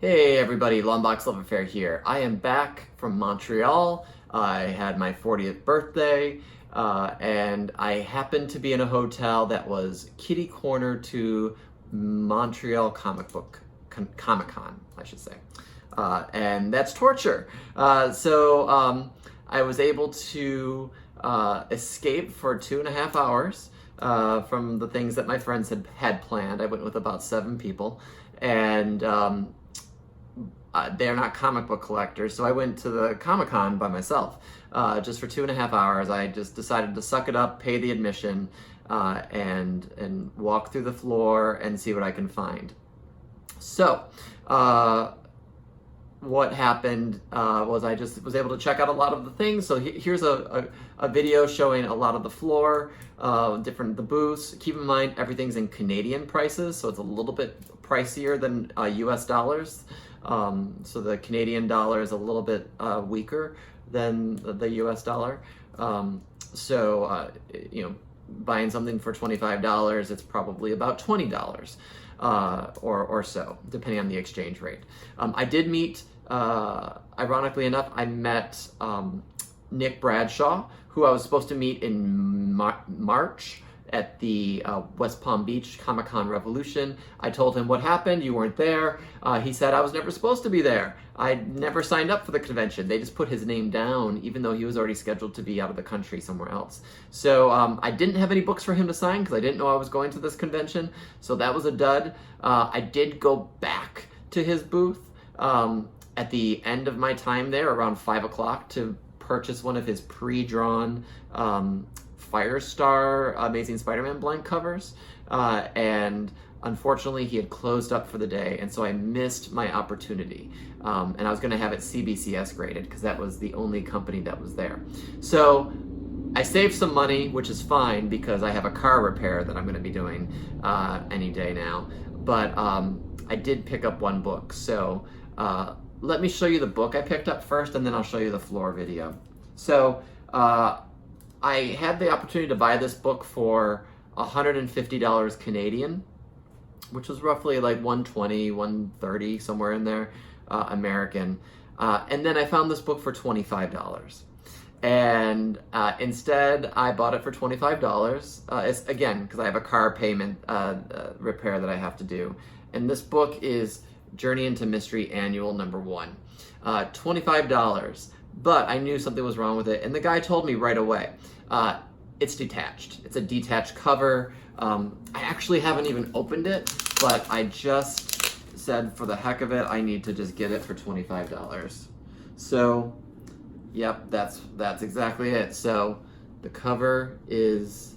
Hey everybody, Longbox Love Affair here. I am back from Montreal. I had my 40th birthday, and I happened to be in a hotel that was kitty corner to Montreal Comic Con, I should say. And that's torture. I was able to escape for 2.5 hours from the things that my friends had planned. I went with about 7 people, and they're not comic book collectors, so I went to the Comic Con by myself. Just for 2.5 hours, I just decided to suck it up, pay the admission, and walk through the floor and see what I can find. So, what happened was I just was able to check out a lot of the things. So here's a video showing a lot of the floor, the booths. Keep in mind, everything's in Canadian prices, so it's a little bit pricier than US dollars. So the Canadian dollar is a little bit weaker than the US dollar. Buying something for $25, it's probably about $20 or so, depending on the exchange rate. I did meet, ironically enough, I met Nick Bradshaw, who I was supposed to meet in March at the West Palm Beach Comic Con Revolution. I told him what happened, you weren't there. He said I was never supposed to be there. I never signed up for the convention. They just put his name down, even though he was already scheduled to be out of the country somewhere else. So I didn't have any books for him to sign because I didn't know I was going to this convention. So that was a dud. I did go back to his booth at the end of my time there, around 5 o'clock, to purchase one of his pre-drawn Firestar Amazing Spider-Man blank covers, and unfortunately he had closed up for the day, and so I missed my opportunity, and I was going to have it CBCS graded because that was the only company that was there. So I saved some money, which is fine because I have a car repair that I'm going to be doing any day now, but I did pick up one book. So let me show you the book I picked up first, and then I'll show you the floor video. So I had the opportunity to buy this book for $150 Canadian, which was roughly like $120, $130, somewhere in there, American. And then I found this book for $25. And instead, I bought it for $25. It's, again, because I have a car payment repair that I have to do. And this book is Journey into Mystery Annual #1. $25. But I knew something was wrong with it, and the guy told me right away. It's detached. It's a detached cover. I actually haven't even opened it, but I just said for the heck of it, I need to just get it for $25. So, yep, that's exactly it. So the cover is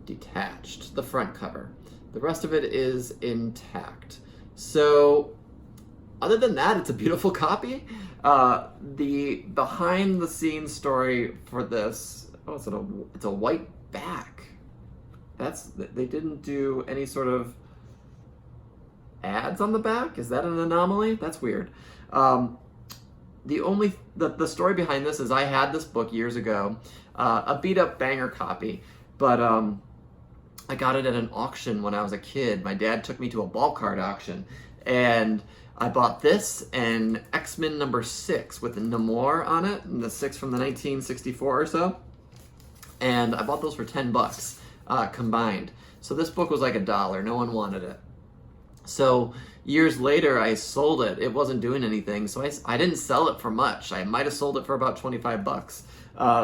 detached, the front cover. The rest of it is intact. So other than that, it's a beautiful copy. The behind the scenes story for this, it's a white back. They didn't do any sort of ads on the back. Is that an anomaly? That's weird. The story behind this is I had this book years ago, a beat up banger copy, but I got it at an auction when I was a kid. My dad took me to a ball card auction, and I bought this and X-Men #6 with the Namor on it, and the 6 from the 1964 or so. And I bought those for $10 combined. So this book was like $1. No one wanted it. So years later, I sold it. It wasn't doing anything, so I didn't sell it for much. I might have sold it for about $25.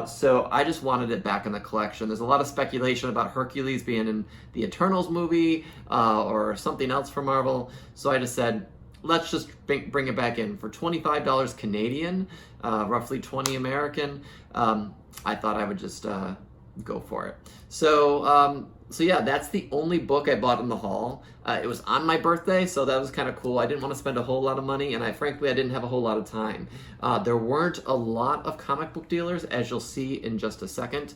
So I just wanted it back in the collection. There's a lot of speculation about Hercules being in the Eternals movie or something else from Marvel. So I just said, let's just bring it back in for $25 Canadian, roughly 20 American. I thought I would just go for it. So yeah, that's the only book I bought in the haul. It was on my birthday, so that was kind of cool. I didn't want to spend a whole lot of money, and frankly, I didn't have a whole lot of time. There weren't a lot of comic book dealers, as you'll see in just a second.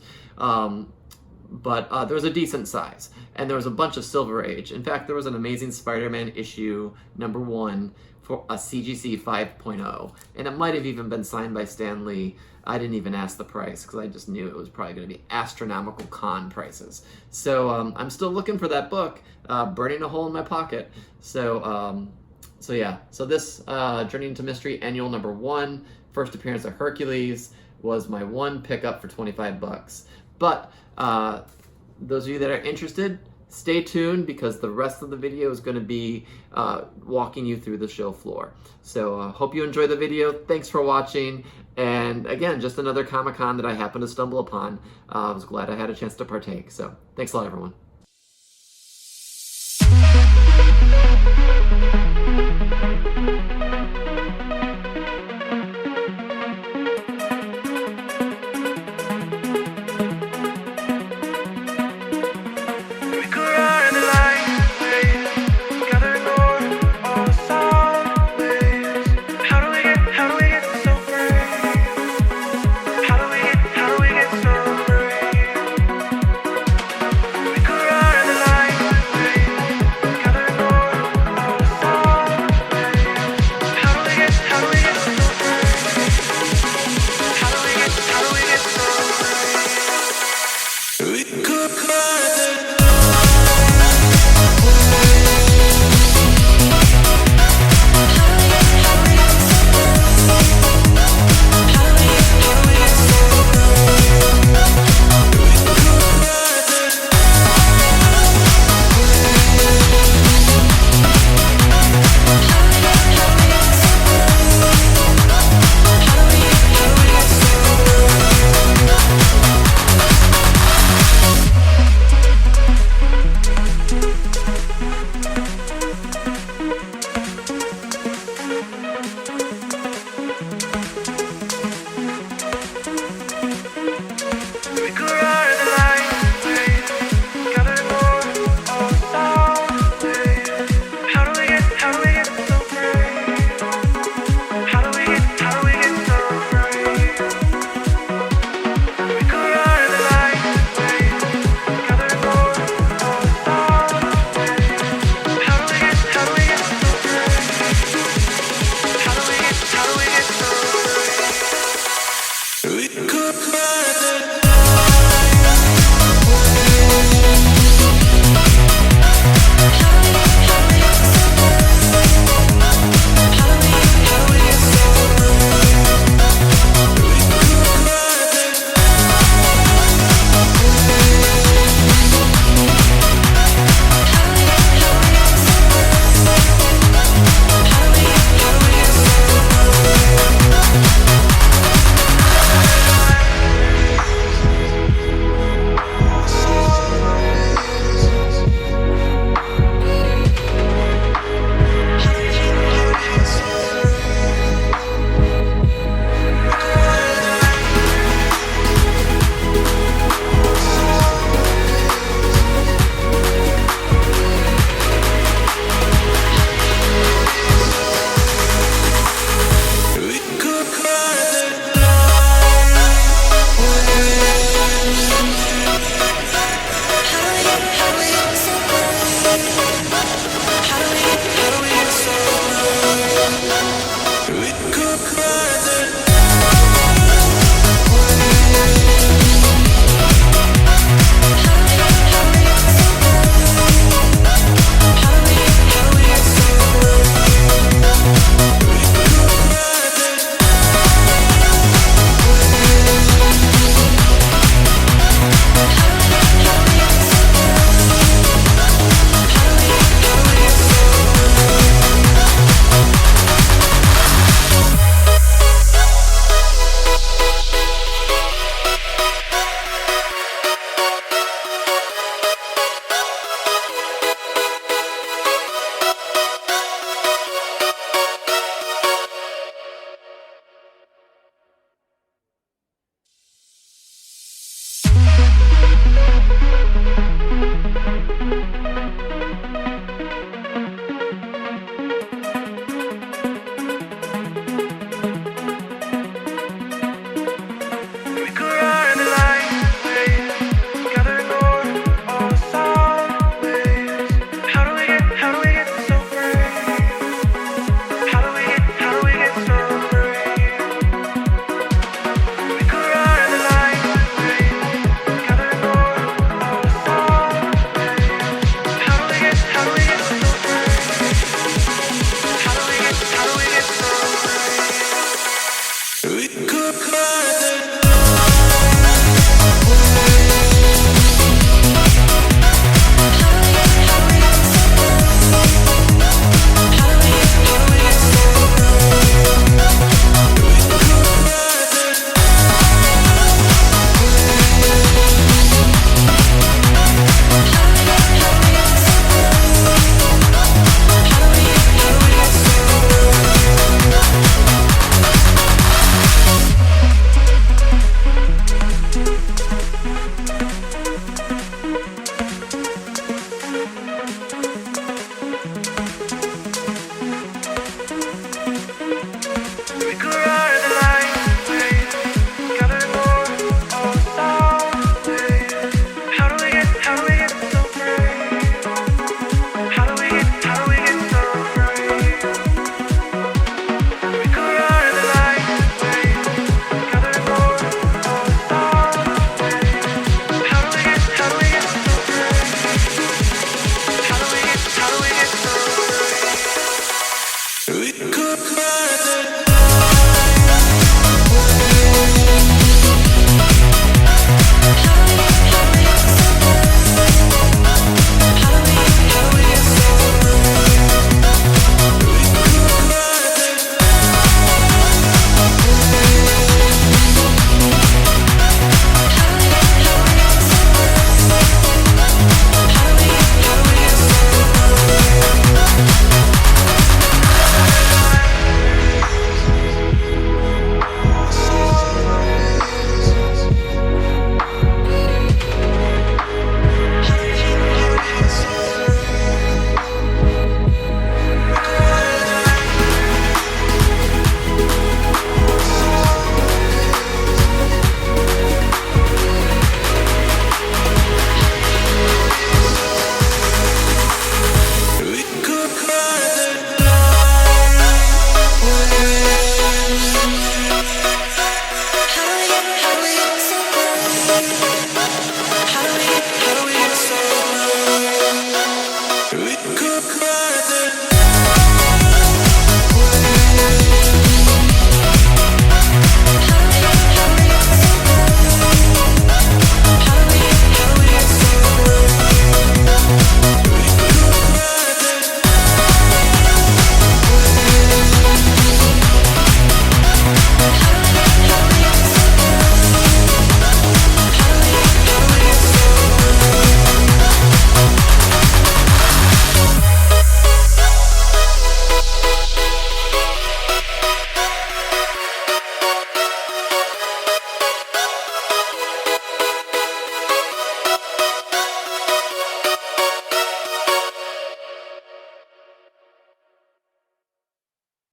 But there was a decent size, and there was a bunch of Silver Age. In fact, there was an Amazing Spider-Man issue #1 for a CGC 5.0, and it might have even been signed by Stan Lee. I didn't even ask the price because I just knew it was probably going to be astronomical con prices. So I'm still looking for that book, burning a hole in my pocket. So So yeah, so this Journey into Mystery Annual number 1, first appearance of Hercules, was my one pickup for 25 bucks. But those of you that are interested, stay tuned because the rest of the video is going to be walking you through the show floor. So hope you enjoy the video. Thanks for watching. And again, just another Comic-Con that I happened to stumble upon. I was glad I had a chance to partake. So thanks a lot, everyone.